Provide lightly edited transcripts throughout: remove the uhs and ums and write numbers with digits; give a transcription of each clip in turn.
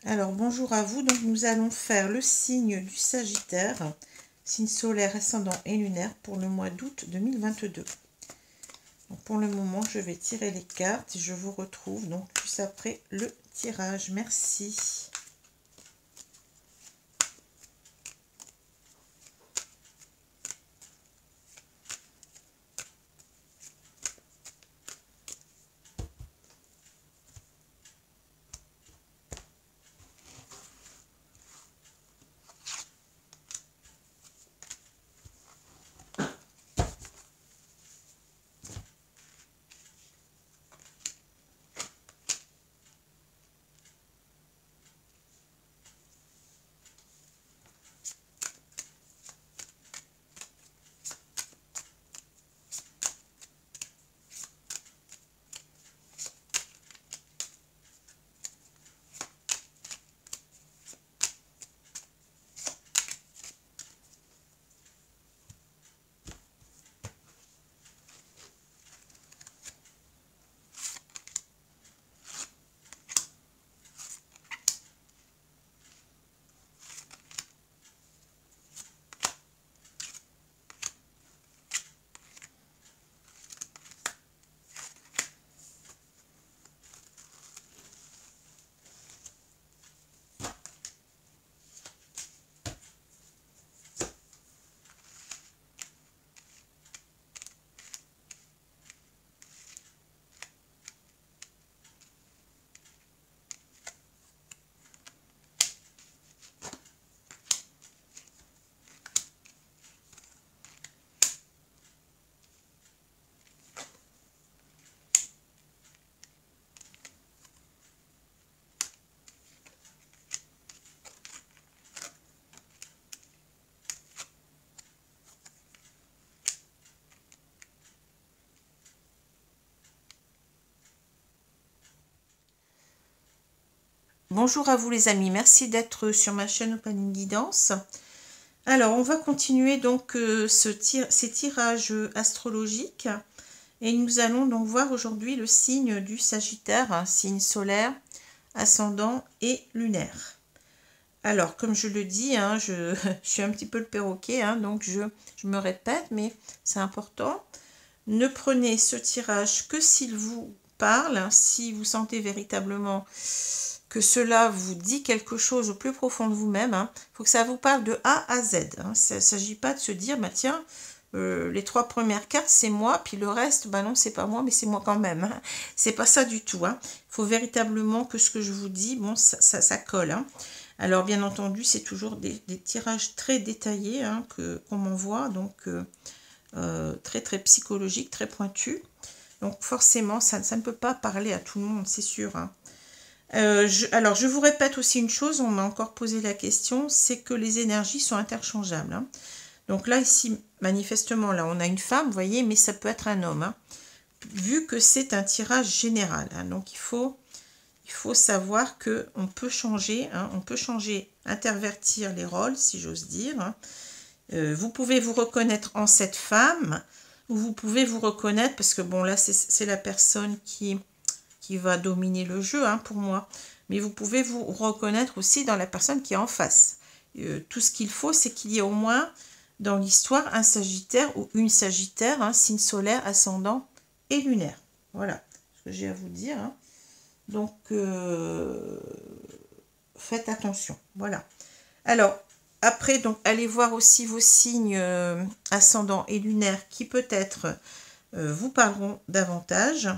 Alors bonjour à vous, donc nous allons faire le signe du Sagittaire, signe solaire, ascendant et lunaire pour le mois d'août 2022. Donc pour le moment je vais tirer les cartes et je vous retrouve donc juste après le tirage. Merci. Bonjour à vous les amis, merci d'être sur ma chaîne Opening Guidance. Alors on va continuer donc ces tirages astrologiques et nous allons donc voir aujourd'hui le signe du Sagittaire, un signe solaire, ascendant et lunaire. Alors comme je le dis, hein, je suis un petit peu le perroquet, hein, donc je me répète, mais c'est important. Ne prenez ce tirage que s'il vous parle, hein, si vous sentez véritablement que cela vous dit quelque chose au plus profond de vous-même. Il faut que ça vous parle de A à Z. Hein. Ça ne s'agit pas de se dire, bah tiens, les 3 premières cartes, c'est moi, puis le reste, bah non, c'est pas moi, mais c'est moi quand même. Hein. C'est pas ça du tout. Hein. Il faut véritablement que ce que je vous dis, bon, ça colle. Hein. Alors, bien entendu, c'est toujours des tirages très détaillés hein, qu'on m'envoie, donc très, très psychologiques, très pointus. Donc, forcément, ça ne peut pas parler à tout le monde, c'est sûr. Hein. Alors, je vous répète aussi une chose, on m'a encore posé la question, c'est que les énergies sont interchangeables. Hein. Donc là, ici, manifestement, là, on a une femme, vous voyez, mais ça peut être un homme, hein, vu que c'est un tirage général. Hein. Donc, il faut savoir qu'on peut changer, hein, intervertir les rôles, si j'ose dire. Hein. Vous pouvez vous reconnaître en cette femme, ou vous pouvez vous reconnaître, parce que bon, là, c'est la personne qui va dominer le jeu hein, pour moi. Mais vous pouvez vous reconnaître aussi dans la personne qui est en face. Tout ce qu'il faut, c'est qu'il y ait au moins dans l'histoire un Sagittaire ou une Sagittaire, hein, signe solaire, ascendant et lunaire. Voilà ce que j'ai à vous dire. Hein. Donc, faites attention. Voilà. Alors, après, donc, allez voir aussi vos signes ascendants et lunaires qui peut-être vous parleront davantage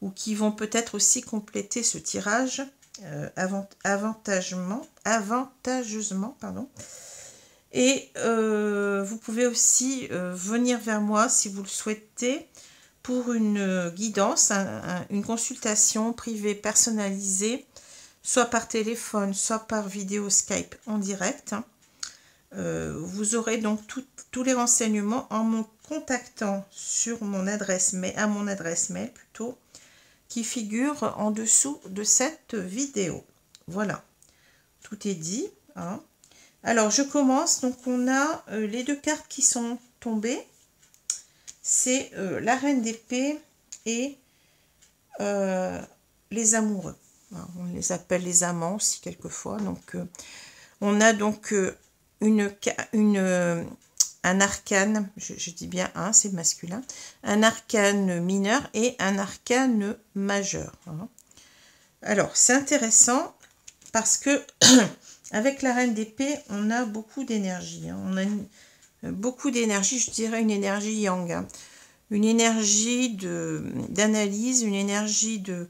ou qui vont peut-être aussi compléter ce tirage avantageusement. Pardon. Et vous pouvez aussi venir vers moi si vous le souhaitez pour une guidance, une consultation privée personnalisée, soit par téléphone, soit par vidéo Skype en direct. Vous aurez donc tous les renseignements en me contactant sur mon adresse mail, à mon adresse mail plutôt, qui figure en dessous de cette vidéo. Voilà, tout est dit. Hein. Alors, je commence. Donc, on a les 2 cartes qui sont tombées. C'est la reine d'épée et les amoureux. On les appelle les amants aussi quelquefois. Donc, on a donc un arcane, je dis bien un, c'est masculin, un arcane mineur et un arcane majeur. Alors, c'est intéressant parce que avec la reine d'épée, on a beaucoup d'énergie. On a beaucoup d'énergie, je dirais une énergie yang. Une énergie d'analyse, une énergie de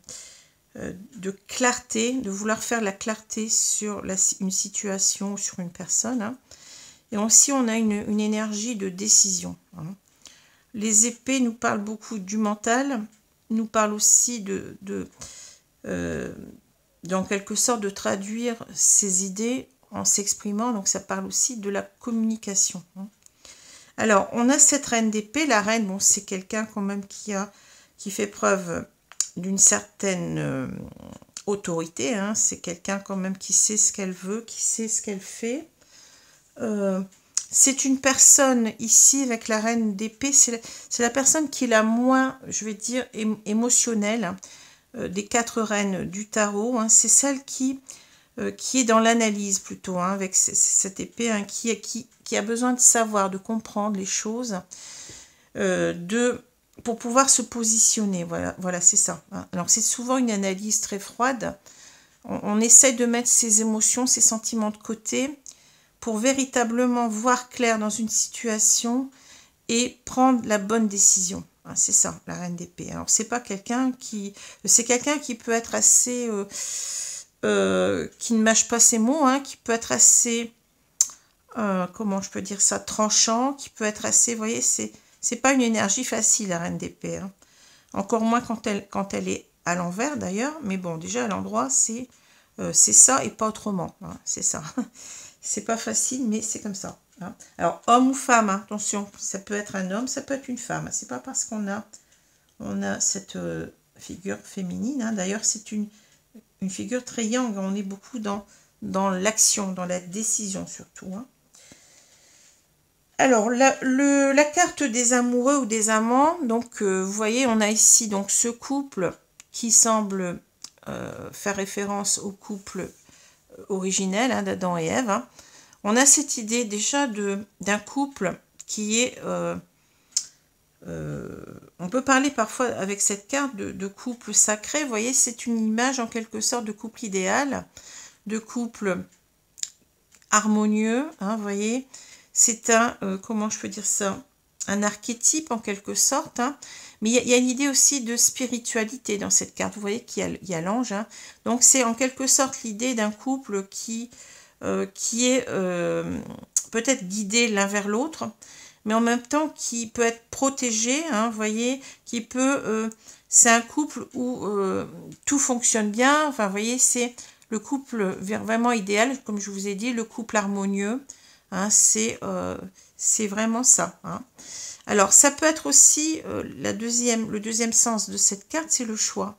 clarté, de vouloir faire la clarté sur une situation ou sur une personne. Et aussi, on a une énergie de décision. Les épées nous parlent beaucoup du mental, nous parlent aussi en quelque sorte de traduire ses idées en s'exprimant, donc ça parle aussi de la communication. Alors, on a cette reine d'épée. La reine, bon, c'est quelqu'un quand même qui fait preuve d'une certaine autorité. C'est quelqu'un quand même qui sait ce qu'elle veut, qui sait ce qu'elle fait. C'est une personne ici avec la reine d'épée, c'est la personne qui est la moins, je vais dire, émotionnelle des 4 reines du tarot. C'est celle qui est dans l'analyse plutôt, avec cette épée, qui a besoin de savoir, de comprendre les choses, pour pouvoir se positionner. Voilà, c'est ça. Alors c'est souvent une analyse très froide. On essaye de mettre ses émotions, ses sentiments de côté pour véritablement voir clair dans une situation et prendre la bonne décision. C'est ça, la reine d'épée. Alors c'est pas quelqu'un c'est quelqu'un qui peut être assez qui ne mâche pas ses mots, qui peut être assez comment je peux dire ça, tranchant, qui peut être assez, vous voyez, c'est pas une énergie facile, la reine d'épée. Encore moins quand elle est à l'envers d'ailleurs, mais bon, déjà à l'endroit, c'est ça et pas autrement. C'est ça. C'est pas facile, mais c'est comme ça. Alors, homme ou femme, attention, ça peut être un homme, ça peut être une femme. C'est pas parce qu'on a cette figure féminine. D'ailleurs, c'est une figure très yang. On est beaucoup dans l'action, dans la décision surtout. Alors, la carte des amoureux ou des amants, donc vous voyez, on a ici donc ce couple qui semble faire référence au couple originel d'Adam et Ève. On a cette idée déjà d'un couple qui est... on peut parler parfois avec cette carte de couple sacré. Vous voyez, c'est une image en quelque sorte de couple idéal, de couple harmonieux. Vous voyez, c'est comment je peux dire ça, un archétype en quelque sorte. Mais il y a une idée aussi de spiritualité dans cette carte. Vous voyez qu'il y a l'ange. Donc c'est en quelque sorte l'idée d'un couple qui est peut-être guidé l'un vers l'autre, mais en même temps qui peut être protégé, vous voyez, qui peut... c'est un couple où tout fonctionne bien, enfin, vous voyez, c'est le couple vraiment idéal, comme je vous ai dit, le couple harmonieux, c'est vraiment ça. Alors, ça peut être aussi, le deuxième sens de cette carte, c'est le choix.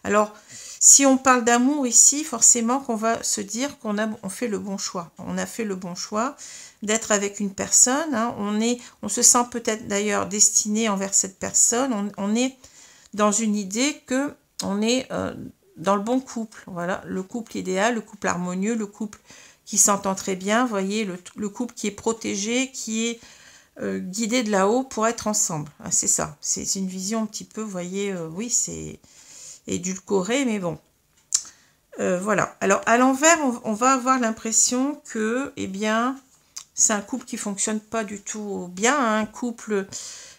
Alors, si on parle d'amour ici, forcément qu'on va se dire on fait le bon choix. On a fait le bon choix d'être avec une personne. On se sent peut-être d'ailleurs destiné envers cette personne. On est dans une idée que on est dans le bon couple. Voilà, le couple idéal, le couple harmonieux, le couple qui s'entend très bien. Vous voyez, le couple qui est protégé, qui est guidé de là-haut pour être ensemble. C'est ça. C'est une vision un petit peu, vous voyez, oui, c'est édulcoré, mais bon. Voilà. Alors, à l'envers, on va avoir l'impression que, eh bien, c'est un couple qui fonctionne pas du tout bien, un couple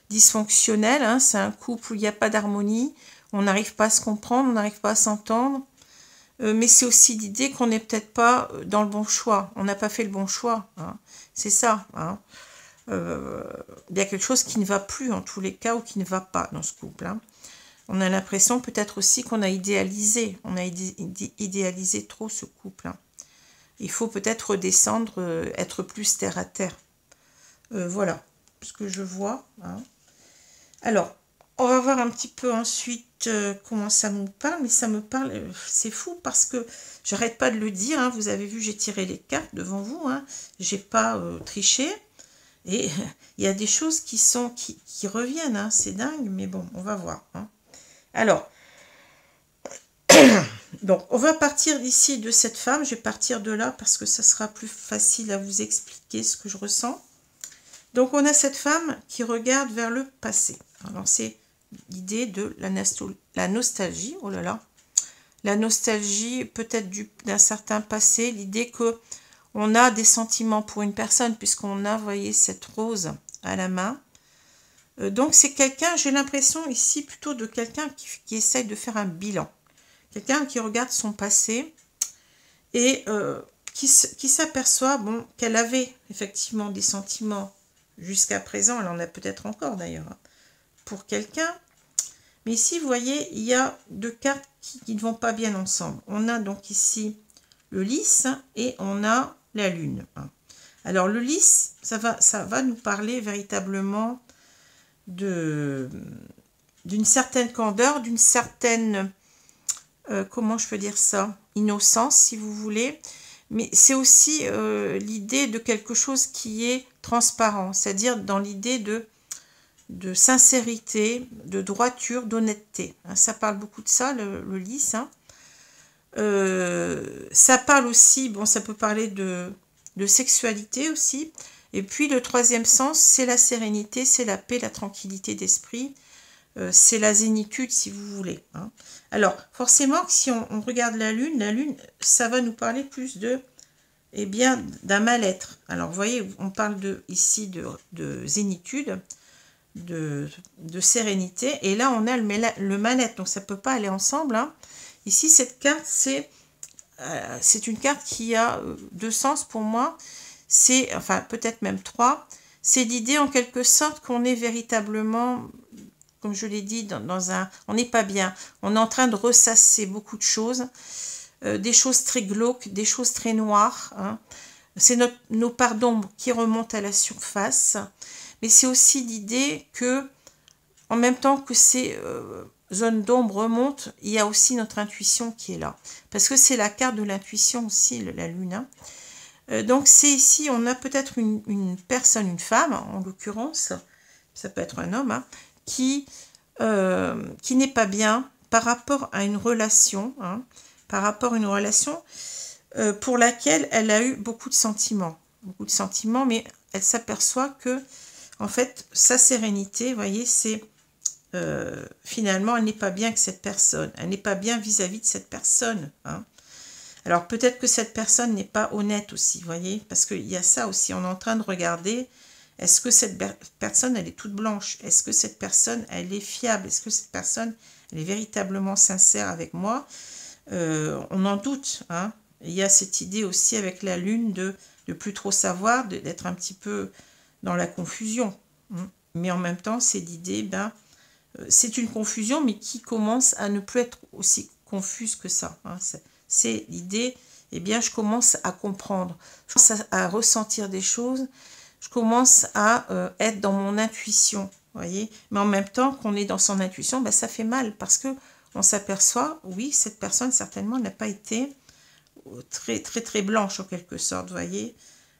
dysfonctionnel, c'est un couple où il n'y a pas d'harmonie, on n'arrive pas à se comprendre, on n'arrive pas à s'entendre, mais c'est aussi l'idée qu'on n'est peut-être pas dans le bon choix, on n'a pas fait le bon choix, c'est ça. Il y a quelque chose qui ne va plus en tous les cas ou qui ne va pas dans ce couple. On a l'impression peut-être aussi qu'on a idéalisé, idéalisé trop ce couple. Il faut peut-être redescendre, être plus terre à terre. Voilà ce que je vois. Alors, on va voir un petit peu ensuite comment ça me parle, mais ça me parle, c'est fou parce que j'arrête pas de le dire. Vous avez vu, j'ai tiré les cartes devant vous. J'ai pas triché. Et il y a des choses qui reviennent. C'est dingue, mais bon, on va voir. Alors, Donc, on va partir ici de cette femme. Je vais partir de là parce que ça sera plus facile à vous expliquer ce que je ressens. Donc, on a cette femme qui regarde vers le passé. Alors, c'est l'idée de la nostalgie. Oh là là. La nostalgie peut-être d'un certain passé. L'idée que on a des sentiments pour une personne puisqu'on a, vous voyez, cette rose à la main. Donc, c'est quelqu'un, j'ai l'impression ici plutôt de quelqu'un qui essaye de faire un bilan. Quelqu'un qui regarde son passé et qui s'aperçoit bon, qu'elle avait effectivement des sentiments jusqu'à présent. Elle en a peut-être encore d'ailleurs pour quelqu'un. Mais ici, vous voyez, il y a deux cartes qui ne vont pas bien ensemble. On a donc ici le lys et on a la lune. Alors, le lys, ça va nous parler véritablement d'une certaine candeur, d'une certaine... comment je peux dire ça? Innocence, si vous voulez. Mais c'est aussi l'idée de quelque chose qui est transparent, c'est-à-dire dans l'idée de sincérité, de droiture, d'honnêteté. Ça parle beaucoup de ça, le lys. Ça parle aussi, bon, ça peut parler de sexualité aussi. Et puis le troisième sens, c'est la sérénité, c'est la paix, la tranquillité d'esprit. C'est la zénitude, si vous voulez. Alors, forcément, si on regarde la lune, ça va nous parler plus eh bien, d'un mal-être. Alors, vous voyez, on parle ici de zénitude, de sérénité, et là, on a le mal-être, donc ça ne peut pas aller ensemble. Ici, cette carte, c'est une carte qui a deux sens pour moi. C'est, enfin, peut-être même trois. C'est l'idée, en quelque sorte, qu'on est véritablement... Comme je l'ai dit, on n'est pas bien. On est en train de ressasser beaucoup de choses, des choses très glauques, des choses très noires. C'est nos parts d'ombre qui remontent à la surface. Mais c'est aussi l'idée que, en même temps que ces zones d'ombre remontent, il y a aussi notre intuition qui est là. Parce que c'est la carte de l'intuition aussi, la lune. Donc c'est ici, on a peut-être une personne, une femme en l'occurrence, ça peut être un homme, qui n'est pas bien par rapport à une relation, pour laquelle elle a eu beaucoup de sentiments, mais elle s'aperçoit que, en fait, sa sérénité, vous voyez, c'est finalement, elle n'est pas bien avec cette personne, elle n'est pas bien vis-à-vis de cette personne. Alors, peut-être que cette personne n'est pas honnête aussi, vous voyez, parce qu'il y a ça aussi, on est en train de regarder. Est-ce que cette personne, elle est toute blanche? Est-ce que cette personne, elle est fiable? Est-ce que cette personne, elle est véritablement sincère avec moi? On en doute. Il y a cette idée aussi avec la lune de plus trop savoir, d'être un petit peu dans la confusion. Mais en même temps, c'est l'idée, c'est une confusion, mais qui commence à ne plus être aussi confuse que ça. C'est l'idée, eh bien, je commence à comprendre, je commence à ressentir des choses. Je commence à être dans mon intuition, voyez. Mais en même temps qu'on est dans son intuition, ça fait mal parce que on s'aperçoit, oui, cette personne certainement n'a pas été très très très blanche en quelque sorte, voyez.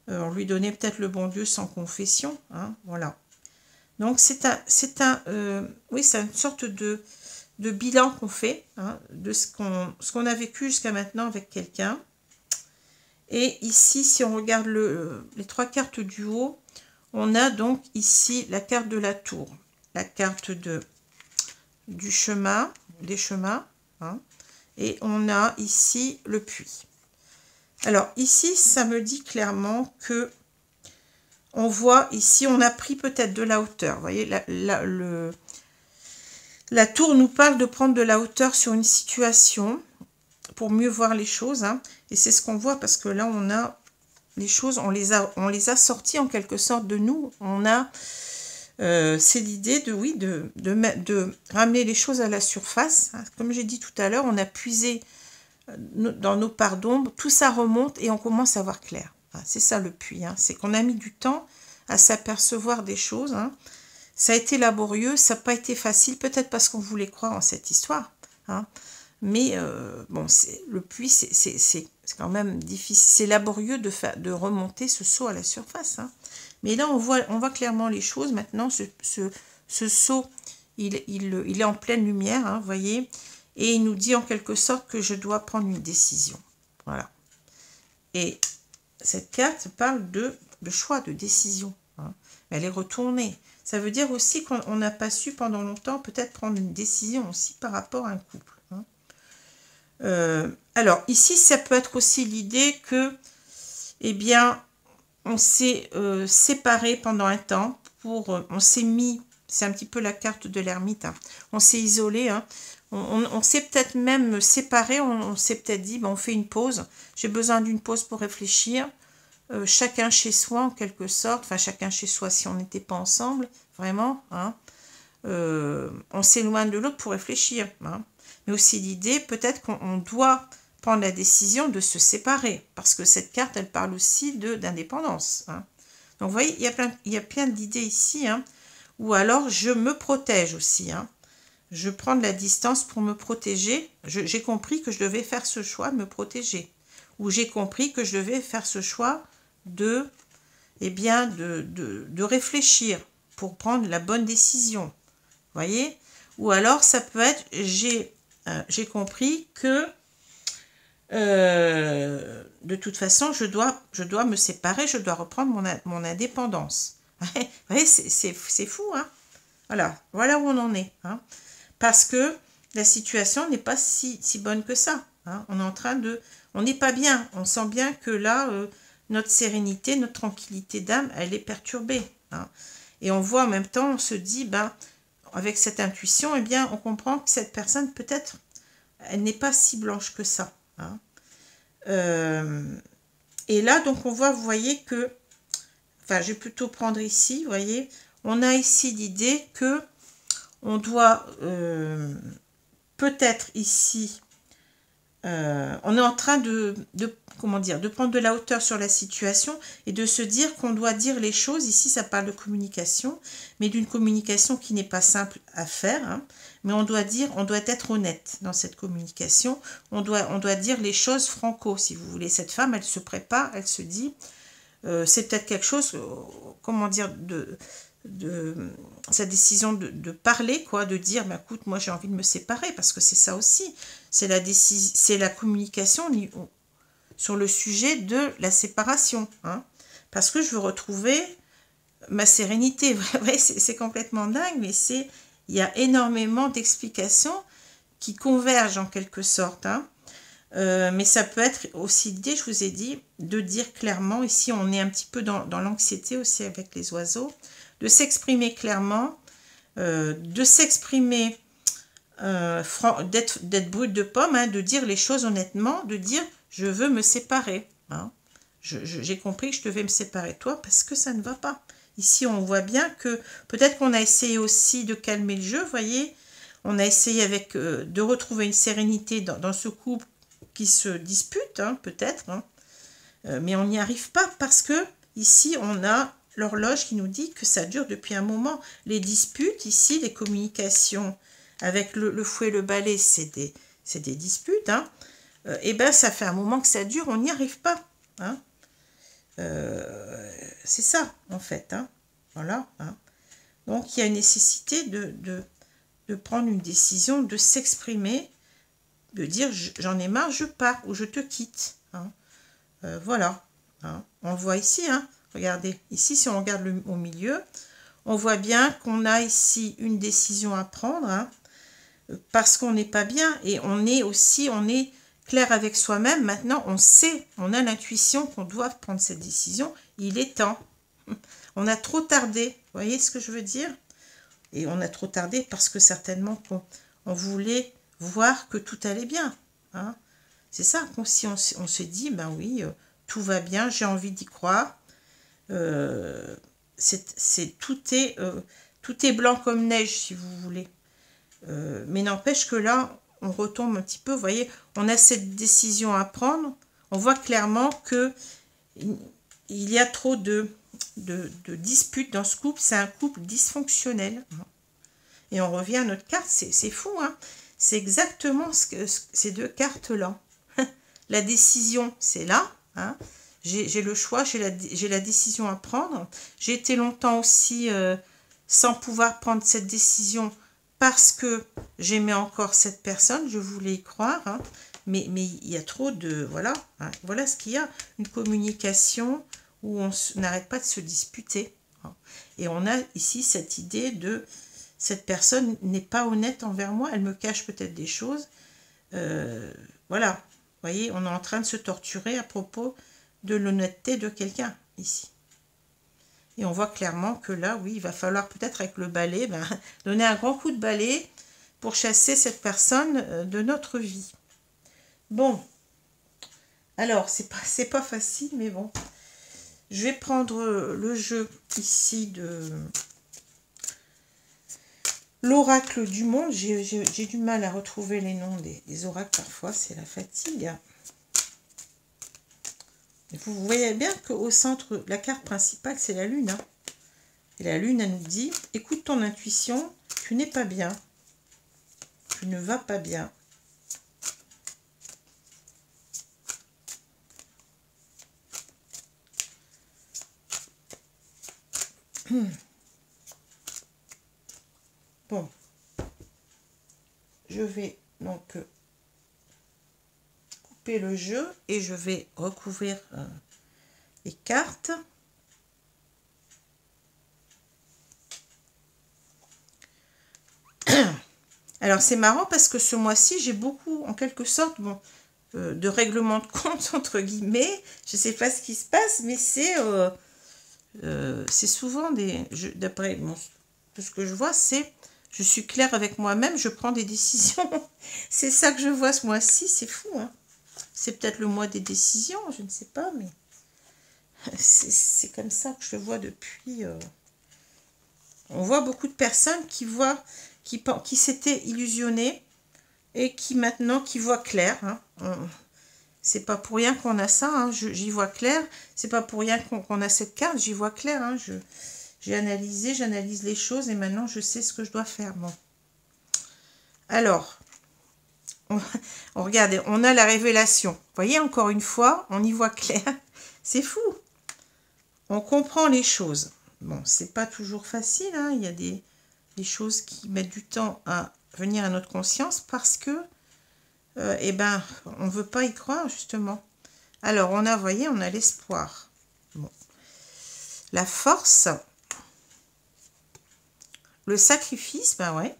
On lui donnait peut-être le bon Dieu sans confession, voilà. Donc c'est une sorte de bilan qu'on fait de ce qu'on a vécu jusqu'à maintenant avec quelqu'un. Et ici, si on regarde les trois cartes du haut, on a donc ici la carte de la tour, la carte du chemin, des chemins, et on a ici le puits. Alors ici, ça me dit clairement que on voit ici, on a pris peut-être de la hauteur. Vous voyez, la tour nous parle de prendre de la hauteur sur une situation pour mieux voir les choses. Et c'est ce qu'on voit parce que là, on a les choses, on les a sorties en quelque sorte de nous. On a, c'est l'idée de ramener les choses à la surface. Comme j'ai dit tout à l'heure, on a puisé dans nos parts d'ombre. Tout ça remonte et on commence à voir clair. C'est ça le puits. C'est qu'on a mis du temps à s'apercevoir des choses. Ça a été laborieux, ça n'a pas été facile. Peut-être parce qu'on voulait croire en cette histoire. Mais bon, le puits, c'est quand même difficile. C'est laborieux de remonter ce seau à la surface. Mais là, on voit clairement les choses. Maintenant, ce seau, il est en pleine lumière, vous voyez. et il nous dit en quelque sorte que je dois prendre une décision. Voilà. Et cette carte parle de choix, de décision. Hein. Elle est retournée. Ça veut dire aussi qu'on n'a pas su pendant longtemps peut-être prendre une décision aussi par rapport à un couple. Hein. Alors ici, ça peut être aussi l'idée que, eh bien, on s'est séparés pendant un temps, on s'est mis, c'est un petit peu la carte de l'ermite, hein, on s'est isolé, hein, on s'est peut-être même séparés, on s'est peut-être dit, ben, on fait une pause, j'ai besoin d'une pause pour réfléchir, chacun chez soi en quelque sorte, enfin chacun chez soi si on n'était pas ensemble, vraiment, hein, on s'éloigne de l'autre pour réfléchir, hein, mais aussi l'idée peut-être qu'on doit prendre la décision de se séparer, parce que cette carte, elle parle aussi d'indépendance. Hein. Donc, vous voyez, il y a plein d'idées ici, hein, ou alors je me protège aussi. Hein. Je prends de la distance pour me protéger. J'ai compris que je devais faire ce choix de me protéger, ou j'ai compris que je devais faire ce choix de réfléchir pour prendre la bonne décision. Vous voyez? Ou alors, ça peut être, j'ai compris que de toute façon, je dois me séparer, je dois reprendre mon indépendance. Vous voyez, c'est fou, hein. Voilà où on en est. Hein. Parce que la situation n'est pas si bonne que ça. Hein. On n'est pas bien. On sent bien que là, notre sérénité, notre tranquillité d'âme, elle est perturbée. Hein. Et on voit en même temps, on se dit, ben, avec cette intuition, eh bien, on comprend que cette personne, peut-être, elle n'est pas si blanche que ça. Hein. Et là, donc, on voit, vous voyez que, enfin, je vais plutôt prendre ici, vous voyez, on a ici l'idée que on doit peut-être ici, on est en train comment dire, de prendre de la hauteur sur la situation et de se dire qu'on doit dire les choses. Ici, ça parle de communication, mais d'une communication qui n'est pas simple à faire. Hein, mais on doit être honnête dans cette communication. On doit dire les choses franco, si vous voulez. Cette femme, elle se prépare, elle se dit, c'est peut-être quelque chose, comment dire, sa décision de parler, quoi, de dire, bah, écoute, moi j'ai envie de me séparer, parce que c'est ça aussi, c'est la communication sur le sujet de la séparation, hein, parce que je veux retrouver ma sérénité. C'est complètement dingue, mais il y a énormément d'explications qui convergent en quelque sorte, hein. Mais ça peut être aussi l'idée, je vous ai dit, de dire clairement, ici on est un petit peu dans l'anxiété aussi avec les oiseaux, de s'exprimer clairement, de s'exprimer, d'être brute de pomme, hein, de dire les choses honnêtement, de dire je veux me séparer. Hein. J'ai compris que je devais me séparer de toi parce que ça ne va pas. Ici on voit bien que peut-être qu'on a essayé aussi de calmer le jeu, vous voyez, on a essayé de retrouver une sérénité dans ce couple qui se dispute, hein, peut-être, hein, mais on n'y arrive pas parce que ici on a l'horloge qui nous dit que ça dure depuis un moment. Les disputes ici, les communications avec le fouet et le balai, c'est des disputes, hein, et ben ça fait un moment que ça dure, on n'y arrive pas, hein. C'est ça en fait, hein. Voilà, hein. Donc il y a une nécessité de prendre une décision, de s'exprimer, de dire j'en ai marre, je pars ou je te quitte, hein. Voilà, hein. On voit ici, hein, regardez, ici si on regarde au milieu, on voit bien qu'on a ici une décision à prendre, hein, parce qu'on n'est pas bien et on est clair avec soi-même. Maintenant on sait, on a l'intuition qu'on doit prendre cette décision, il est temps. On a trop tardé, vous voyez ce que je veux dire? Et on a trop tardé parce que certainement qu'on voulait voir que tout allait bien, hein. C'est ça, si on se dit, ben oui, tout va bien, j'ai envie d'y croire. Tout est blanc comme neige, si vous voulez. Mais n'empêche que là, on retombe un petit peu, vous voyez, on a cette décision à prendre. On voit clairement que il y a trop de disputes dans ce couple. C'est un couple dysfonctionnel. Et on revient à notre carte, c'est fou, hein. C'est exactement ces deux cartes-là. La décision, c'est là, hein. J'ai le choix, j'ai la décision à prendre. J'ai été longtemps aussi sans pouvoir prendre cette décision parce que j'aimais encore cette personne, je voulais y croire, hein, mais il y a trop de... Voilà, hein, voilà ce qu'il y a. Une communication où on n'arrête pas de se disputer. Hein. Et on a ici cette idée de... Cette personne n'est pas honnête envers moi, elle me cache peut-être des choses. Voilà, vous voyez, on est en train de se torturer à propos de l'honnêteté de quelqu'un, ici. Et on voit clairement que là, oui, il va falloir peut-être avec le balai, donner un grand coup de balai pour chasser cette personne de notre vie. Bon, alors, c'est pas facile, mais bon. Je vais prendre le jeu ici de l'oracle du monde. J'ai du mal à retrouver les noms des oracles parfois, c'est la fatigue. Vous voyez bien qu'au centre, la carte principale, c'est la lune. Hein. Et la lune, elle nous dit, écoute ton intuition, tu n'es pas bien. Tu ne vas pas bien. Bon. Je vais donc couper le jeu et je vais recouvrir les cartes. Alors c'est marrant parce que ce mois-ci j'ai beaucoup en quelque sorte de règlement de compte entre guillemets. Je ne sais pas ce qui se passe, mais c'est souvent d'après tout ce que je vois, c'est je suis claire avec moi-même, je prends des décisions. C'est ça que je vois ce mois-ci, c'est fou. Hein. C'est peut-être le mois des décisions, je ne sais pas, mais c'est comme ça que je le vois depuis. On voit beaucoup de personnes qui voient, qui s'étaient illusionnées et qui maintenant qui voient clair. Hein. C'est pas pour rien qu'on a ça, hein. J'y vois clair. C'est pas pour rien qu'on a cette carte, j'y vois clair. Hein. J'ai analysé, j'analyse les choses et maintenant je sais ce que je dois faire. Bon. Alors, regardez, on a la révélation. Vous voyez, encore une fois, on y voit clair. C'est fou. On comprend les choses. Bon, c'est pas toujours facile. Hein. Il y a des choses qui mettent du temps à venir à notre conscience parce que, eh ben, on ne veut pas y croire, justement. Alors, on a, vous voyez, on a l'espoir. Bon. La force... Le sacrifice, ben ouais.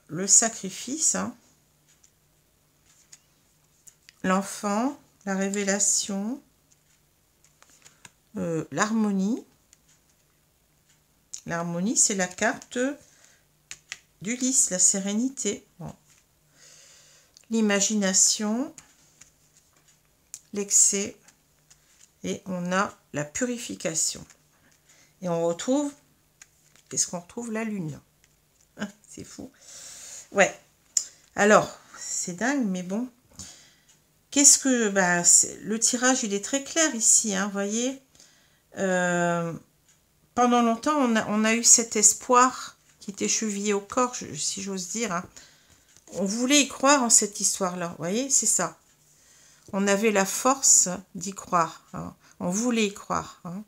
Le sacrifice. Hein. L'enfant, la révélation, l'harmonie. L'harmonie, c'est la carte d'Ulysse, la sérénité. Bon. L'imagination, l'excès, et on a la purification. Et on retrouve, qu'est-ce qu'on retrouve? La lune. Hein, c'est fou. Ouais. Alors, c'est dingue, mais bon. Qu'est-ce que... Bah, le tirage, il est très clair ici, hein, vous voyez. Pendant longtemps, on a eu cet espoir qui était chevillé au corps, si j'ose dire. Hein. On voulait y croire en cette histoire-là, vous voyez, c'est ça. On avait la force d'y croire. Hein. On voulait y croire. Hein.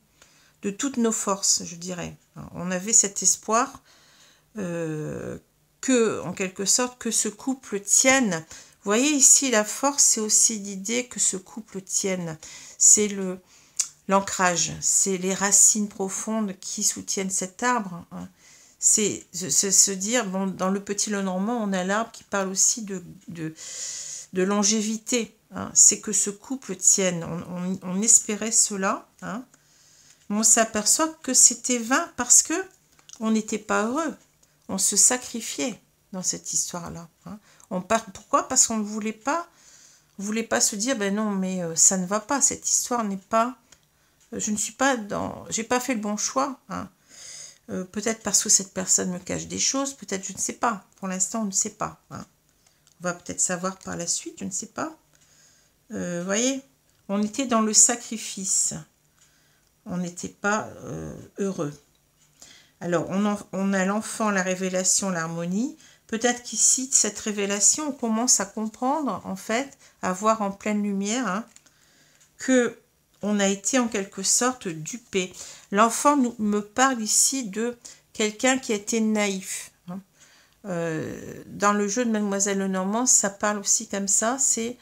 De toutes nos forces, je dirais. On avait cet espoir que, en quelque sorte, que ce couple tienne. Vous voyez ici, la force, c'est aussi l'idée que ce couple tienne. C'est l'ancrage, c'est les racines profondes qui soutiennent cet arbre. Hein. C'est se dire, bon, dans le Petit Lenormand, on a l'arbre qui parle aussi de longévité. Hein. C'est que ce couple tienne. On espérait cela, hein. On s'aperçoit que c'était vain parce que on n'était pas heureux. On se sacrifiait dans cette histoire-là. Hein. Pourquoi? Parce qu'on ne voulait pas se dire, ben non, mais ça ne va pas. Cette histoire n'est pas... Je ne suis pas dans... J'ai pas fait le bon choix. Hein. Peut-être parce que cette personne me cache des choses. Peut-être, je ne sais pas. Pour l'instant, on ne sait pas. Hein. On va peut-être savoir par la suite. Je ne sais pas. Vous voyez, on était dans le sacrifice. On n'était pas heureux. Alors, on a l'enfant, la révélation, l'harmonie. Peut-être qu'ici, cette révélation, on commence à comprendre, en fait, à voir en pleine lumière, hein, que on a été en quelque sorte dupé. L'enfant me parle ici de quelqu'un qui a été naïf. Hein. Dans le jeu de Mademoiselle Lenormand, ça parle aussi comme ça, c'est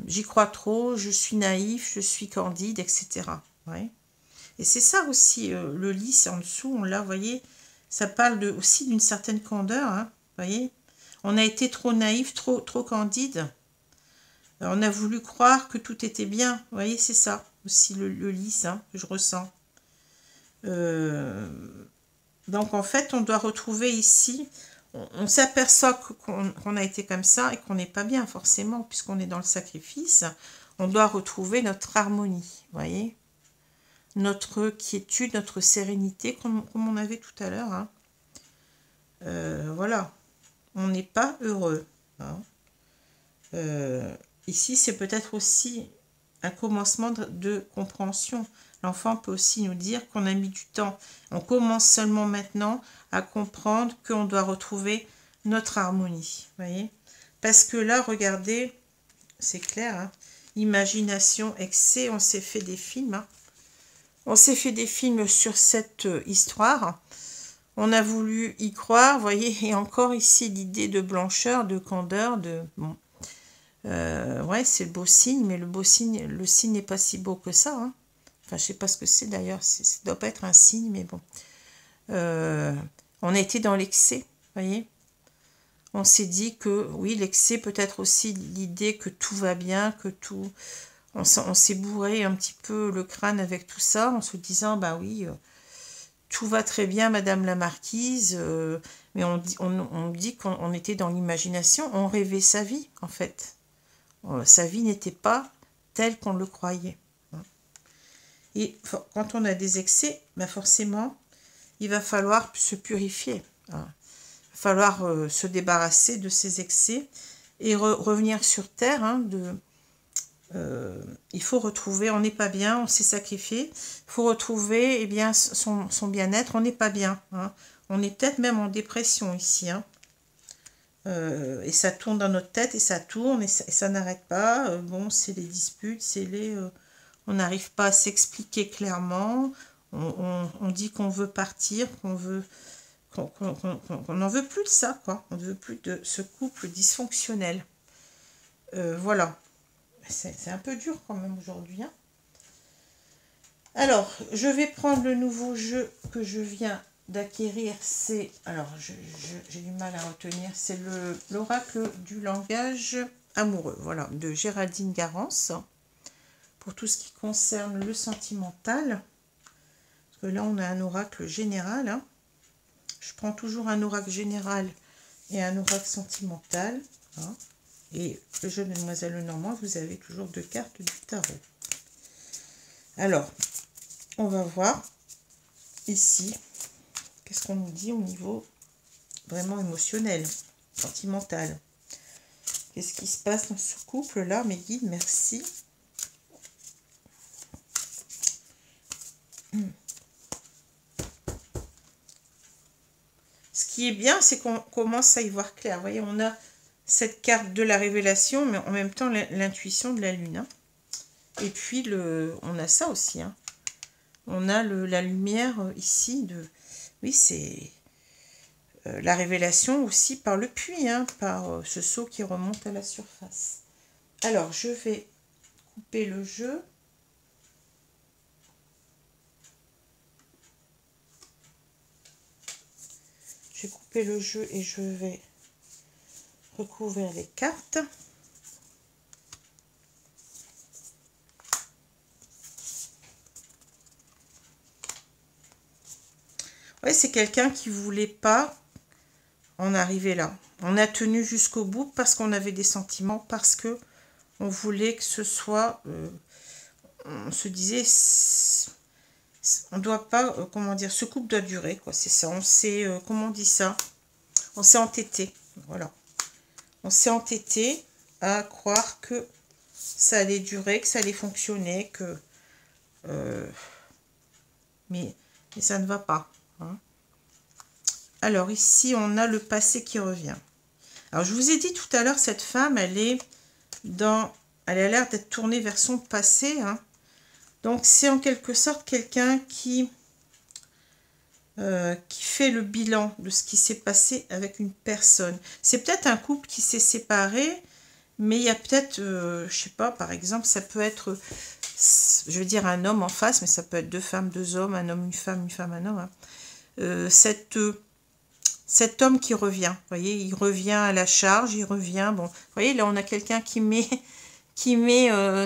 j'y crois trop, je suis naïf, je suis candide, etc. Ouais. Et c'est ça aussi, le lys en dessous, on l'a, vous voyez, ça parle aussi d'une certaine candeur, hein, vous voyez. On a été trop naïf, trop candide. On a voulu croire que tout était bien, vous voyez, c'est ça aussi le lys, hein, que je ressens. Donc en fait, on doit retrouver ici, on s'aperçoit qu'on a été comme ça et qu'on n'est pas bien forcément, puisqu'on est dans le sacrifice. On doit retrouver notre harmonie, vous voyez, notre quiétude, notre sérénité, comme on avait tout à l'heure. Hein. Voilà, on n'est pas heureux. Hein. Ici, c'est peut-être aussi un commencement de compréhension. L'enfant peut aussi nous dire qu'on a mis du temps. On commence seulement maintenant à comprendre qu'on doit retrouver notre harmonie. Voyez, parce que là, regardez, c'est clair, hein, imagination, excès, on s'est fait des films. Hein. On s'est fait des films sur cette histoire. On a voulu y croire, voyez, et encore ici l'idée de blancheur, de candeur, de... Bon. Ouais, c'est le beau signe, mais le signe n'est pas si beau que ça. Hein. Enfin, je sais pas ce que c'est d'ailleurs, ça doit pas être un signe, mais bon. On a été dans l'excès, voyez. On s'est dit que, oui, l'excès peut être aussi l'idée que tout va bien, que tout... On s'est bourré un petit peu le crâne avec tout ça, en se disant, bah oui, tout va très bien, Madame la Marquise, mais on dit qu'on était dans l'imagination, on rêvait sa vie, en fait. Sa vie n'était pas telle qu'on le croyait. Et quand on a des excès, ben forcément, il va falloir se purifier. Il va falloir se débarrasser de ces excès et revenir sur Terre. Hein, il faut retrouver, on n'est pas bien, on s'est sacrifié. Il faut retrouver eh bien, son bien-être, on n'est pas bien. Hein. On est peut-être même en dépression ici. Hein. Et ça tourne dans notre tête et ça tourne et ça n'arrête pas. Bon, c'est les disputes, c'est les... on n'arrive pas à s'expliquer clairement. On dit qu'on veut partir, qu'on n'en veut plus de ça, quoi. On ne veut plus de ce couple dysfonctionnel. Voilà. C'est un peu dur quand même aujourd'hui. Hein. Alors, je vais prendre le nouveau jeu que je viens d'acquérir, c'est, alors j'ai du mal à retenir, c'est l'oracle du langage amoureux, voilà, de Géraldine Garance, pour tout ce qui concerne le sentimental, parce que là on a un oracle général, hein. Je prends toujours un oracle général et un oracle sentimental, hein. Et le jeu de Mademoiselle Lenormand, vous avez toujours 2 cartes du tarot. Alors, on va voir ici. Qu'est-ce qu'on nous dit au niveau vraiment émotionnel, sentimental? Qu'est-ce qui se passe dans ce couple-là? Mes guides, merci. Ce qui est bien, c'est qu'on commence à y voir clair. Vous voyez, on a cette carte de la révélation, mais en même temps l'intuition de la lune. Hein. Et puis, on a ça aussi. Hein. On a la lumière ici de... Oui, c'est la révélation aussi par le puits, hein, par ce seau qui remonte à la surface. Alors, je vais couper le jeu. Je vais couper le jeu et je vais recouvrir les cartes. Ouais, c'est quelqu'un qui ne voulait pas en arriver là. On a tenu jusqu'au bout parce qu'on avait des sentiments, parce que on voulait que ce soit... on se disait, on ne doit pas, comment dire, ce couple doit durer, quoi. C'est ça, on s'est, comment on dit ça? On s'est entêté, voilà. On s'est entêté à croire que ça allait durer, que ça allait fonctionner, que... mais ça ne va pas. Hein. Alors ici, on a le passé qui revient. Alors je vous ai dit tout à l'heure, cette femme, elle a l'air d'être tournée vers son passé. Hein. Donc c'est en quelque sorte quelqu'un qui qui fait le bilan de ce qui s'est passé avec une personne. C'est peut-être un couple qui s'est séparé, mais il y a peut-être, je sais pas, par exemple, ça peut être, je veux dire un homme en face, mais ça peut être deux femmes, deux hommes, un homme, une femme, un homme. Hein. Cet homme qui revient, vous voyez, il revient à la charge, il revient, bon, vous voyez, là on a quelqu'un qui met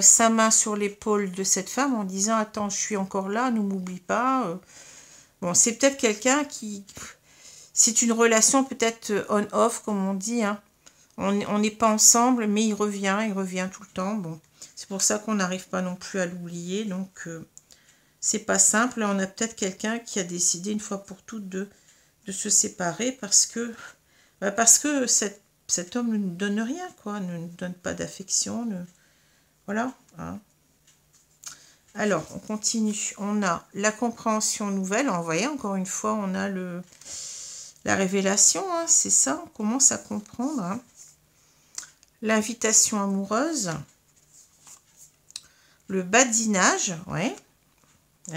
sa main sur l'épaule de cette femme en disant « Attends, je suis encore là, ne m'oublie pas. » Bon, c'est peut-être quelqu'un qui... C'est une relation peut-être on-off, comme on dit. Hein. On n'est pas ensemble, mais il revient tout le temps. Bon, c'est pour ça qu'on n'arrive pas non plus à l'oublier. Donc, c'est pas simple. Là, on a peut-être quelqu'un qui a décidé une fois pour toutes de se séparer parce que cet homme ne nous donne rien, quoi. Ne nous donne pas d'affection. Voilà. Hein. Alors, on continue. On a la compréhension nouvelle. Vous voyez, encore une fois, on a la révélation. Hein, c'est ça, on commence à comprendre. Hein. L'invitation amoureuse. Le badinage. Ouais.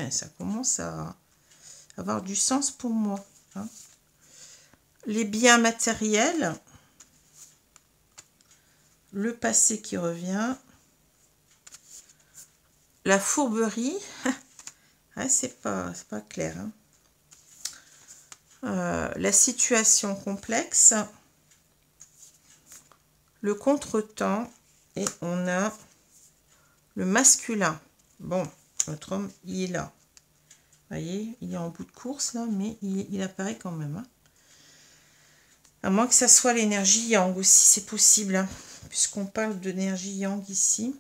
Ça commence à avoir du sens pour moi. Hein. Les biens matériels. Le passé qui revient. La fourberie, ouais, c'est pas clair. Hein. La situation complexe, le contretemps, et on a le masculin. Bon, notre homme, il est là. Vous voyez, il est en bout de course, là, mais il apparaît quand même. Hein. À moins que ça soit l'énergie yang aussi, c'est possible. Hein, puisqu'on parle d'énergie yang ici.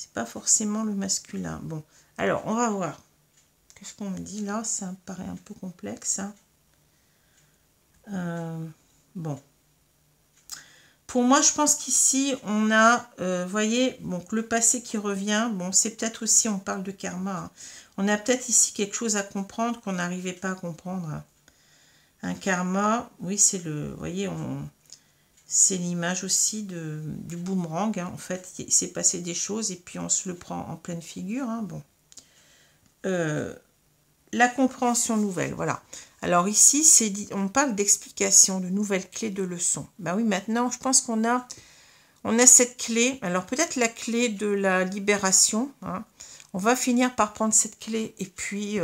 C'est pas forcément le masculin. Bon, alors, on va voir. Qu'est-ce qu'on me dit là? Ça me paraît un peu complexe. Hein. Bon. Pour moi, je pense qu'ici, on a, voyez, donc le passé qui revient. Bon, c'est peut-être aussi, on parle de karma. Hein. On a peut-être ici quelque chose à comprendre qu'on n'arrivait pas à comprendre. Hein. Un karma, oui, c'est le, voyez, c'est l'image aussi du boomerang. Hein. En fait, il s'est passé des choses et puis on se le prend en pleine figure. Hein. Bon. La compréhension nouvelle, voilà. Alors ici, on parle d'explication, de nouvelles clés de leçons. Ben oui, maintenant, je pense qu'on a cette clé. Alors peut-être la clé de la libération. Hein. On va finir par prendre cette clé et puis,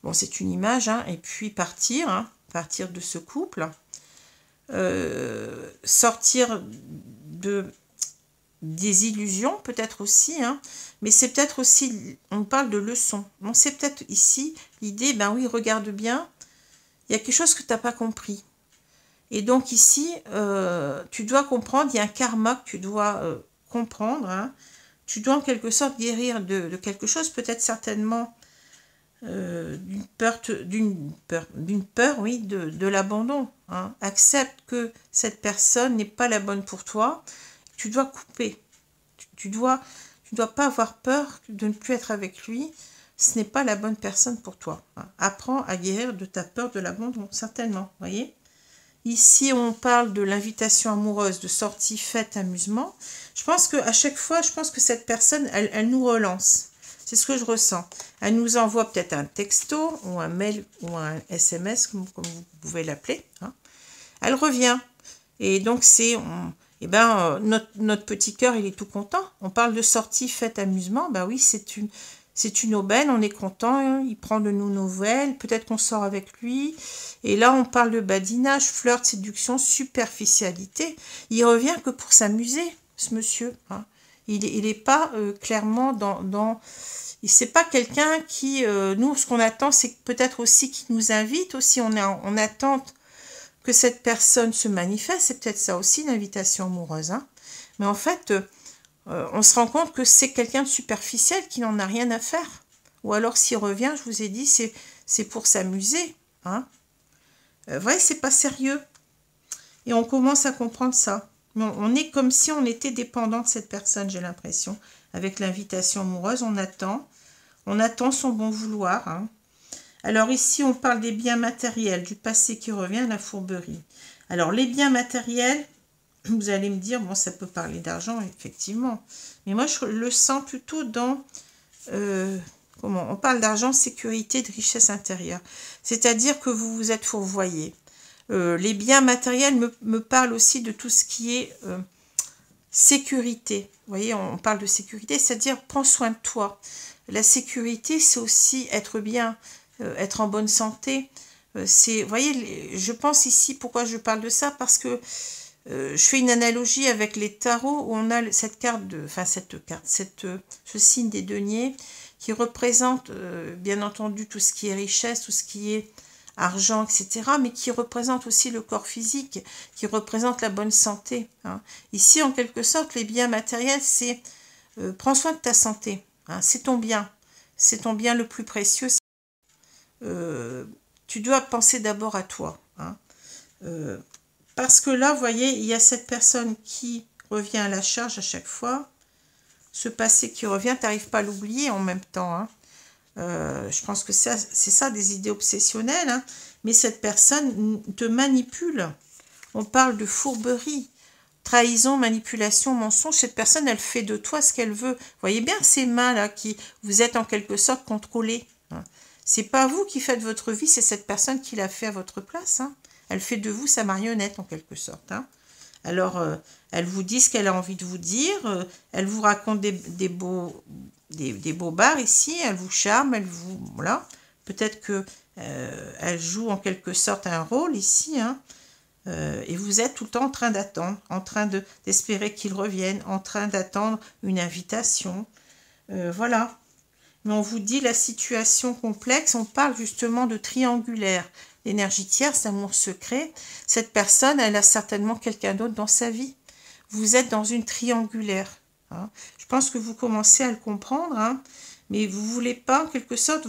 bon, c'est une image, hein, et puis partir, hein, partir de ce couple. Sortir des illusions peut-être aussi, hein, mais c'est peut-être aussi, on parle de leçons. Donc c'est peut-être ici l'idée, ben oui, regarde bien, il y a quelque chose que tu n'as pas compris. Et donc ici, tu dois comprendre, il y a un karma que tu dois comprendre. Hein. Tu dois en quelque sorte guérir de quelque chose, peut-être certainement d'une peur, oui, de l'abandon. Hein. Accepte que cette personne n'est pas la bonne pour toi. Tu dois couper. Tu dois pas avoir peur de ne plus être avec lui. Ce n'est pas la bonne personne pour toi. Hein. Apprends à guérir de ta peur de l'abandon, certainement. Voyez. Ici, on parle de l'invitation amoureuse, de sortie, fête, amusement. Je pense qu'à chaque fois, je pense que cette personne, elle nous relance. C'est ce que je ressens. Elle nous envoie peut-être un texto ou un mail ou un SMS, comme vous pouvez l'appeler. Hein. Elle revient. Et donc, notre petit cœur, il est tout content. On parle de sortie, fête, amusement. Ben oui, c'est une aubaine, on est content. Hein. Il prend de nos nouvelles. Peut-être qu'on sort avec lui. Et là, on parle de badinage, flirt, séduction, superficialité. Il revient que pour s'amuser, ce monsieur. Hein. Il n'est pas clairement dans c'est pas quelqu'un qui... nous, ce qu'on attend, c'est peut-être aussi qu'il nous invite. Aussi, on est en attente que cette personne se manifeste. C'est peut-être ça aussi, l'invitation amoureuse. Hein. Mais en fait, on se rend compte que c'est quelqu'un de superficiel qui n'en a rien à faire. Ou alors, s'il revient, je vous ai dit, c'est pour s'amuser. Hein. Ouais, c'est pas sérieux. Et on commence à comprendre ça. On est comme si on était dépendant de cette personne, j'ai l'impression. Avec l'invitation amoureuse, on attend son bon vouloir. Hein. Alors ici, on parle des biens matériels, du passé qui revient, la fourberie. Alors les biens matériels, vous allez me dire, bon, ça peut parler d'argent, effectivement. Mais moi, je le sens plutôt dans comment on parle d'argent, sécurité, de richesse intérieure. C'est-à-dire que vous vous êtes fourvoyé. Les biens matériels me parlent aussi de tout ce qui est sécurité. Vous voyez, on parle de sécurité, c'est-à-dire prends soin de toi. La sécurité, c'est aussi être bien, être en bonne santé. Vous voyez, je pense ici, pourquoi je parle de ça, parce que je fais une analogie avec les tarots où on a cette carte, ce signe des deniers qui représente bien entendu tout ce qui est richesse, tout ce qui est argent, etc., mais qui représente aussi le corps physique, qui représente la bonne santé. Hein. Ici, en quelque sorte, les biens matériels, c'est prends soin de ta santé. Hein, c'est ton bien le plus précieux. Tu dois penser d'abord à toi. Hein. Parce que là, vous voyez, il y a cette personne qui revient à la charge à chaque fois. Ce passé qui revient, tu n'arrives pas à l'oublier en même temps. Hein. Je pense que c'est ça, des idées obsessionnelles. Hein. Mais cette personne te manipule. On parle de fourberie, trahison, manipulation, mensonge. Cette personne, elle fait de toi ce qu'elle veut. Vous voyez bien ces mains-là qui vous êtes en quelque sorte contrôlés. Hein. C'est pas vous qui faites votre vie, c'est cette personne qui l'a fait à votre place. Hein. Elle fait de vous sa marionnette en quelque sorte. Hein. Alors, elle vous dit ce qu'elle a envie de vous dire. Elle vous raconte des bobards ici. Elle vous charme. Elle vous voilà. Peut-être que elle joue en quelque sorte un rôle ici. Hein. Et vous êtes tout le temps en train d'attendre, en train d'espérer qu'il revienne, en train d'attendre une invitation. Voilà. Mais on vous dit la situation complexe. On parle justement de triangulaire. L'énergie tierce, l'amour secret, cette personne, elle a certainement quelqu'un d'autre dans sa vie. Vous êtes dans une triangulaire. Hein. Je pense que vous commencez à le comprendre, hein, mais vous ne voulez pas, en quelque sorte,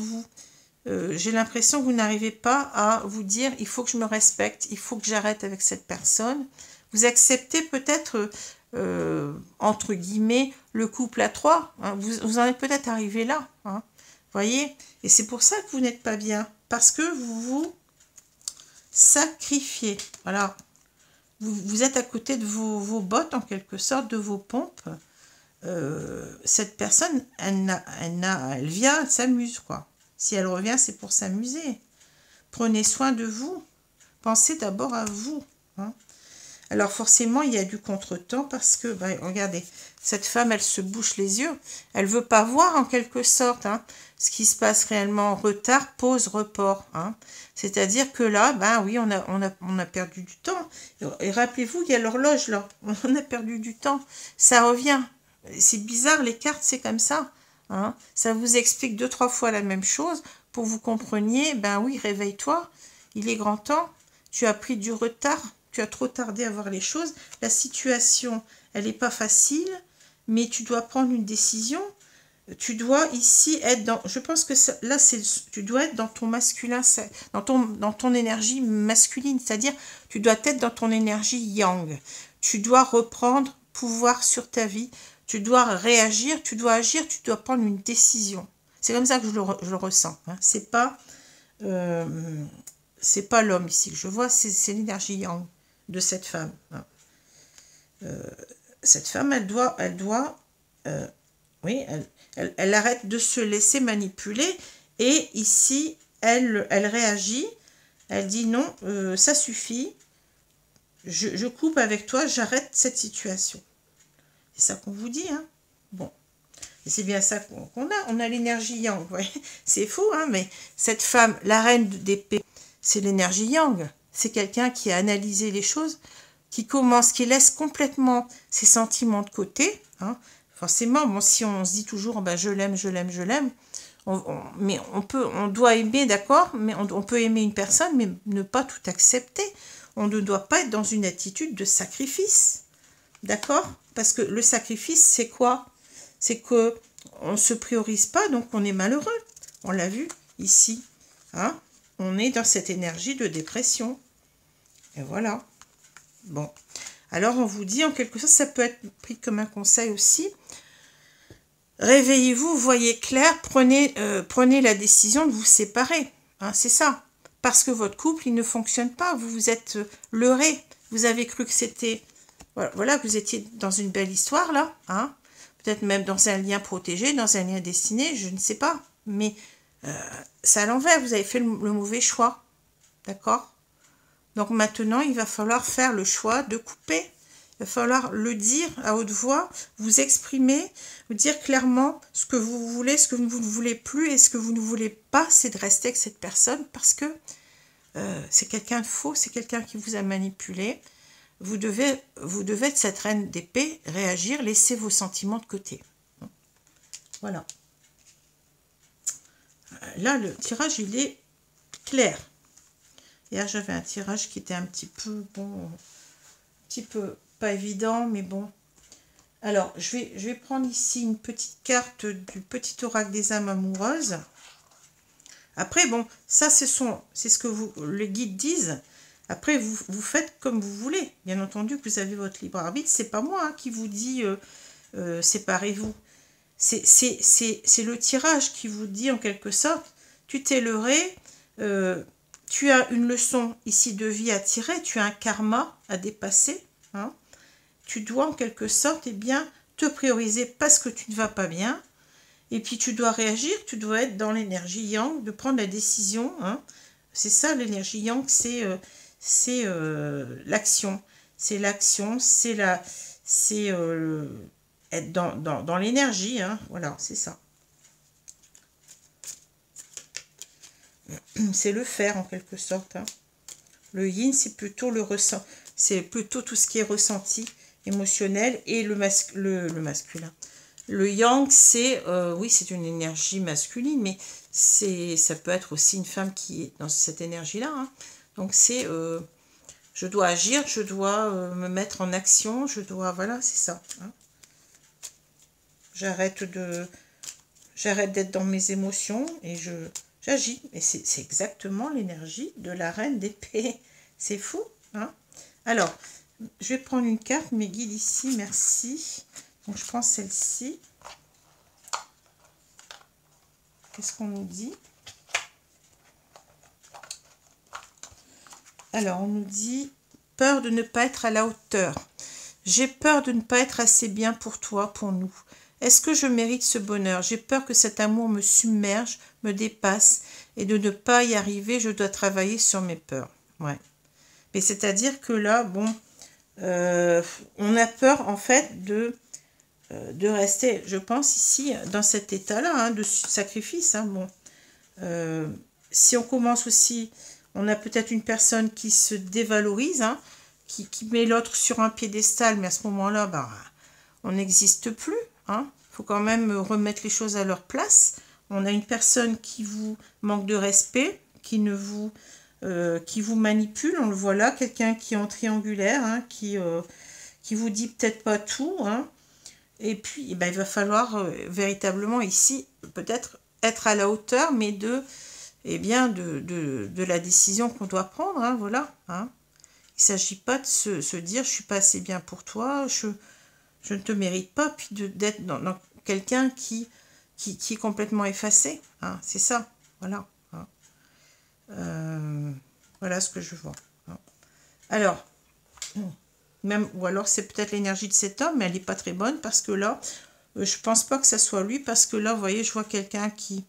j'ai l'impression que vous n'arrivez pas à vous dire « il faut que je me respecte, il faut que j'arrête avec cette personne ». Vous acceptez peut-être, entre guillemets, le couple à trois. Hein. Vous en êtes peut-être arrivé là. Hein. Voyez. Et c'est pour ça que vous n'êtes pas bien. Parce que vous sacrifiez. Voilà. Vous êtes à côté de vos bottes, en quelque sorte, de vos pompes. Cette personne, elle vient, elle s'amuse, quoi. Si elle revient, c'est pour s'amuser. Prenez soin de vous. Pensez d'abord à vous. Hein. Alors forcément, il y a du contretemps parce que, bah, regardez, cette femme, elle se bouche les yeux. Elle ne veut pas voir, en quelque sorte, hein, ce qui se passe réellement. Retard, pause, report. Hein. C'est-à-dire que là, ben oui, on a perdu du temps. Et rappelez-vous, il y a l'horloge là. On a perdu du temps. Ça revient. C'est bizarre, les cartes, c'est comme ça. Hein. Ça vous explique 2-3 fois la même chose pour que vous compreniez, ben oui, réveille-toi. Il est grand temps. Tu as pris du retard. Tu as trop tardé à voir les choses. La situation, elle n'est pas facile, mais tu dois prendre une décision. Tu dois ici être dans... Je pense que ça, là, tu dois être dans ton masculin, dans ton énergie masculine, c'est-à-dire tu dois être dans ton énergie yang. Tu dois reprendre pouvoir sur ta vie. Tu dois réagir, tu dois agir, tu dois prendre une décision. C'est comme ça que je le ressens. Hein. C'est pas l'homme ici que je vois, c'est l'énergie yang de cette femme. Hein. Cette femme, elle doit oui, elle arrête de se laisser manipuler et ici, elle réagit, elle dit non, ça suffit, je coupe avec toi, j'arrête cette situation. C'est ça qu'on vous dit, hein. Bon, et c'est bien ça qu'on a, on a l'énergie yang, ouais. C'est fou, hein, mais cette femme, la reine d'épée, c'est l'énergie yang, c'est quelqu'un qui a analysé les choses, qui laisse complètement ses sentiments de côté, hein. Forcément, bon, si on se dit toujours ben, je l'aime, mais on doit aimer, d'accord, mais on peut aimer une personne, mais ne pas tout accepter. On ne doit pas être dans une attitude de sacrifice, d'accord? Parce que le sacrifice, c'est quoi? C'est qu'on ne se priorise pas, donc on est malheureux. On l'a vu ici, hein? On est dans cette énergie de dépression. Et voilà. Bon. Alors, on vous dit, en quelque sorte, ça peut être pris comme un conseil aussi. Réveillez-vous, voyez clair, prenez la décision de vous séparer. Hein, c'est ça. Parce que votre couple, il ne fonctionne pas. Vous vous êtes leurré. Vous avez cru que c'était... Voilà, vous étiez dans une belle histoire, là. Hein, peut-être même dans un lien protégé, dans un lien destiné, je ne sais pas. mais c'est à l'envers, vous avez fait le mauvais choix, d'accord? Donc maintenant, il va falloir faire le choix de couper. Il va falloir le dire à haute voix, vous exprimer, vous dire clairement ce que vous voulez, ce que vous ne voulez plus, et ce que vous ne voulez pas, c'est de rester avec cette personne parce que c'est quelqu'un de faux, c'est quelqu'un qui vous a manipulé. Vous devez être cette reine d'épée, réagir, laisser vos sentiments de côté. Voilà. Là, le tirage, il est clair. Hier, j'avais un tirage qui était un petit peu, bon, un petit peu pas évident, mais bon. Alors, je vais prendre ici une petite carte du petit oracle des âmes amoureuses. Après, bon, ça, c'est ce que les guides disent. Après, vous faites comme vous voulez. Bien entendu que vous avez votre libre arbitre. C'est pas moi qui vous dis séparez-vous. C'est le tirage qui vous dit en quelque sorte, tu t'es leurré, tu as une leçon ici de vie à tirer, tu as un karma à dépasser. Hein. Tu dois en quelque sorte bien, te prioriser parce que tu ne vas pas bien. Et puis tu dois réagir, tu dois être dans l'énergie yang, de prendre la décision. Hein. C'est ça l'énergie yang, c'est l'action. C'est l'action, c'est être dans l'énergie. Hein. Voilà, c'est ça. C'est le faire en quelque sorte. Hein. Le yin, c'est plutôt le ressent, c'est plutôt tout ce qui est ressenti, émotionnel, et le masculin. Le yang, c'est oui, c'est une énergie masculine, mais ça peut être aussi une femme qui est dans cette énergie-là. Hein. Donc c'est je dois agir, je dois me mettre en action, je dois, voilà, c'est ça. Hein. J'arrête d'être dans mes émotions et j'agis. Et c'est exactement l'énergie de la reine d'épée. C'est fou, hein? Alors, je vais prendre une carte, mes guides ici, merci. Donc, je prends celle-ci. Qu'est-ce qu'on nous dit? Alors, on nous dit « Peur de ne pas être à la hauteur. J'ai peur de ne pas être assez bien pour toi, pour nous. Est-ce que je mérite ce bonheur? J'ai peur que cet amour me submerge, me dépasse, et de ne pas y arriver, je dois travailler sur mes peurs. » Ouais. Mais c'est-à-dire que là, bon, on a peur en fait de rester, je pense ici, dans cet état-là, hein, de sacrifice. Hein, bon. Si on commence aussi, on a peut-être une personne qui se dévalorise, hein, qui met l'autre sur un piédestal, mais à ce moment-là, bah, on n'existe plus. Hein. Faut quand même remettre les choses à leur place. On a une personne qui vous manque de respect, qui vous manipule, on le voit là, quelqu'un qui est en triangulaire, hein, qui vous dit peut-être pas tout, hein. Et puis ben, il va falloir véritablement ici peut-être être à la hauteur, mais de la décision qu'on doit prendre, hein, voilà. Hein. Il ne s'agit pas de se dire je suis pas assez bien pour toi, je ne te mérite pas, puis d'être dans quelqu'un qui est complètement effacé. Hein, c'est ça, voilà. Hein. Voilà ce que je vois. Hein. Alors, ou alors c'est peut-être l'énergie de cet homme, mais elle n'est pas très bonne, parce que là, je pense pas que ça soit lui, parce que là, vous voyez, je vois quelqu'un qui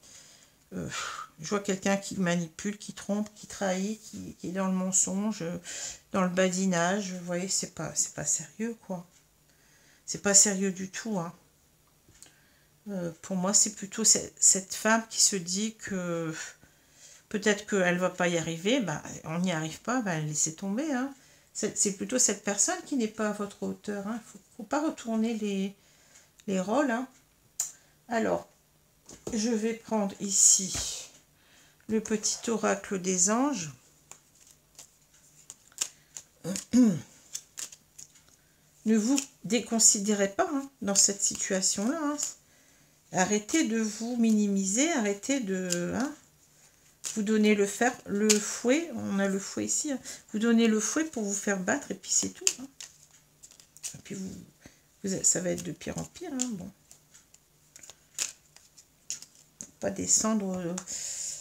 manipule, qui trompe, qui trahit, qui est dans le mensonge, dans le badinage. Vous voyez, c'est pas sérieux, quoi. C'est pas sérieux du tout. Hein. Pour moi, c'est plutôt cette femme qui se dit que peut-être qu'elle ne va pas y arriver. Bah, on n'y arrive pas, bah, laissez tomber. Hein. C'est plutôt cette personne qui n'est pas à votre hauteur. Il hein. ne faut pas retourner les rôles. Hein. Alors, je vais prendre ici le petit oracle des anges. Ne vous déconsidérez pas hein, dans cette situation-là. Hein. Arrêtez de vous minimiser, arrêtez de vous donner le fouet. On a le fouet ici. Hein. Vous donnez le fouet pour vous faire battre et puis c'est tout. Hein. Et puis ça va être de pire en pire. Hein, bon. Pas descendre.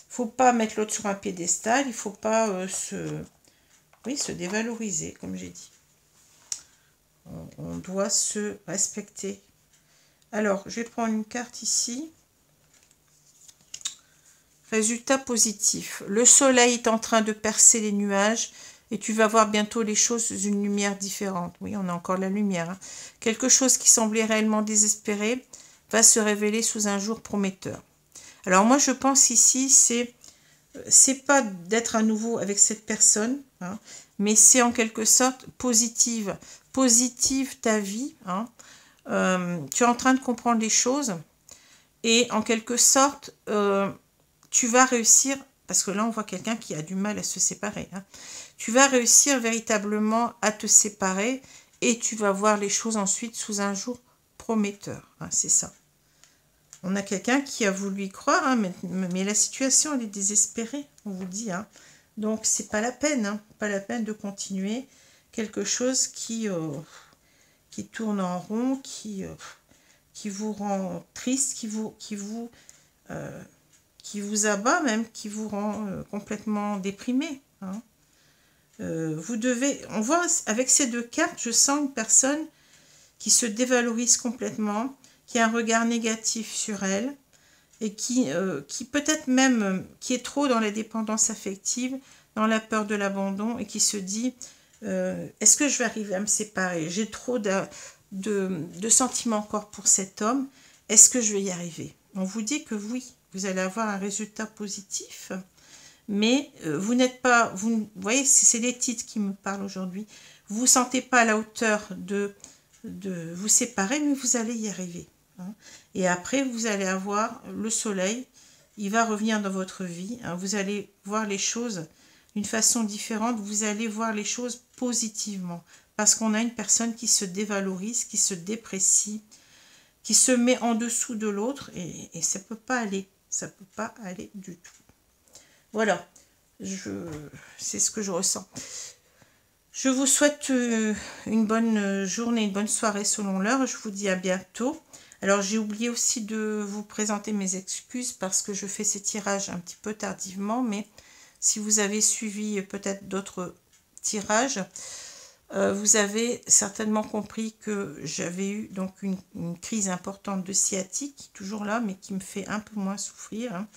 Faut pas mettre l'autre sur un piédestal. Il faut pas se dévaloriser, comme j'ai dit. On doit se respecter. Alors, je vais prendre une carte ici. Résultat positif. Le soleil est en train de percer les nuages et tu vas voir bientôt les choses sous une lumière différente. Oui, on a encore la lumière. Hein. Quelque chose qui semblait réellement désespéré va se révéler sous un jour prometteur. Alors moi, je pense ici, c'est pas d'être à nouveau avec cette personne, hein, mais c'est en quelque sorte positive ta vie. Hein. Tu es en train de comprendre les choses et en quelque sorte, tu vas réussir, parce que là on voit quelqu'un qui a du mal à se séparer, hein. Tu vas réussir véritablement à te séparer et tu vas voir les choses ensuite sous un jour prometteur, hein, c'est ça. On a quelqu'un qui a voulu y croire, hein, mais la situation elle est désespérée, on vous dit. Hein. Donc c'est pas la peine, hein, pas la peine de continuer quelque chose qui tourne en rond, qui vous rend triste, qui vous abat même, qui vous rend complètement déprimé. Hein. Vous devez, on voit avec ces deux cartes, je sens une personne qui se dévalorise complètement, qui a un regard négatif sur elle et qui peut-être même, qui est trop dans la dépendance affective, dans la peur de l'abandon et qui se dit est-ce que je vais arriver à me séparer? J'ai trop de sentiments encore pour cet homme, est-ce que je vais y arriver? On vous dit que oui, vous allez avoir un résultat positif, mais vous n'êtes pas, vous voyez, c'est les titres qui me parlent aujourd'hui, vous ne vous sentez pas à la hauteur de vous séparer, mais vous allez y arriver. Hein. Et après, vous allez avoir le soleil, il va revenir dans votre vie, hein. Vous allez voir les choses d'une façon différente, vous allez voir les choses positivement, parce qu'on a une personne qui se dévalorise, qui se déprécie, qui se met en dessous de l'autre, et ça ne peut pas aller, ça ne peut pas aller du tout. Voilà, c'est ce que je ressens. Je vous souhaite une bonne journée, une bonne soirée selon l'heure. Je vous dis à bientôt. Alors, j'ai oublié aussi de vous présenter mes excuses parce que je fais ces tirages un petit peu tardivement. Mais si vous avez suivi peut-être d'autres tirages, vous avez certainement compris que j'avais eu donc une crise importante de sciatique, toujours là, mais qui me fait un peu moins souffrir. Hein,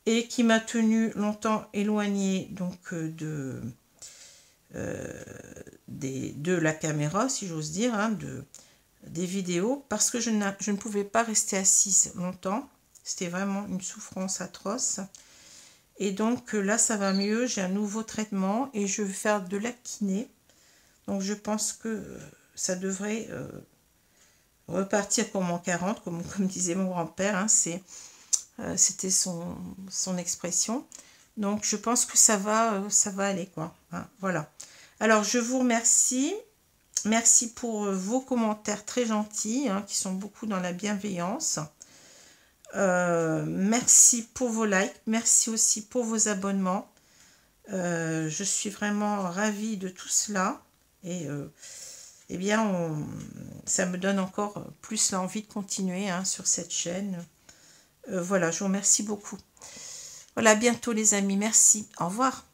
et qui m'a tenu longtemps éloignée donc de la caméra, si j'ose dire, hein, des vidéos, parce que je ne pouvais pas rester assise longtemps. C'était vraiment une souffrance atroce. Et donc là, ça va mieux. J'ai un nouveau traitement et je vais faire de la kiné. Donc je pense que ça devrait repartir comme en 40, comme disait mon grand-père. Hein, c'était son expression. Donc je pense que ça va aller, quoi. Hein, voilà. Alors je vous remercie. Merci pour vos commentaires très gentils, hein, qui sont beaucoup dans la bienveillance. Merci pour vos likes. Merci aussi pour vos abonnements. Je suis vraiment ravie de tout cela. Et eh bien, ça me donne encore plus l'envie de continuer, hein, sur cette chaîne. Voilà, je vous remercie beaucoup. Voilà, à bientôt les amis. Merci. Au revoir.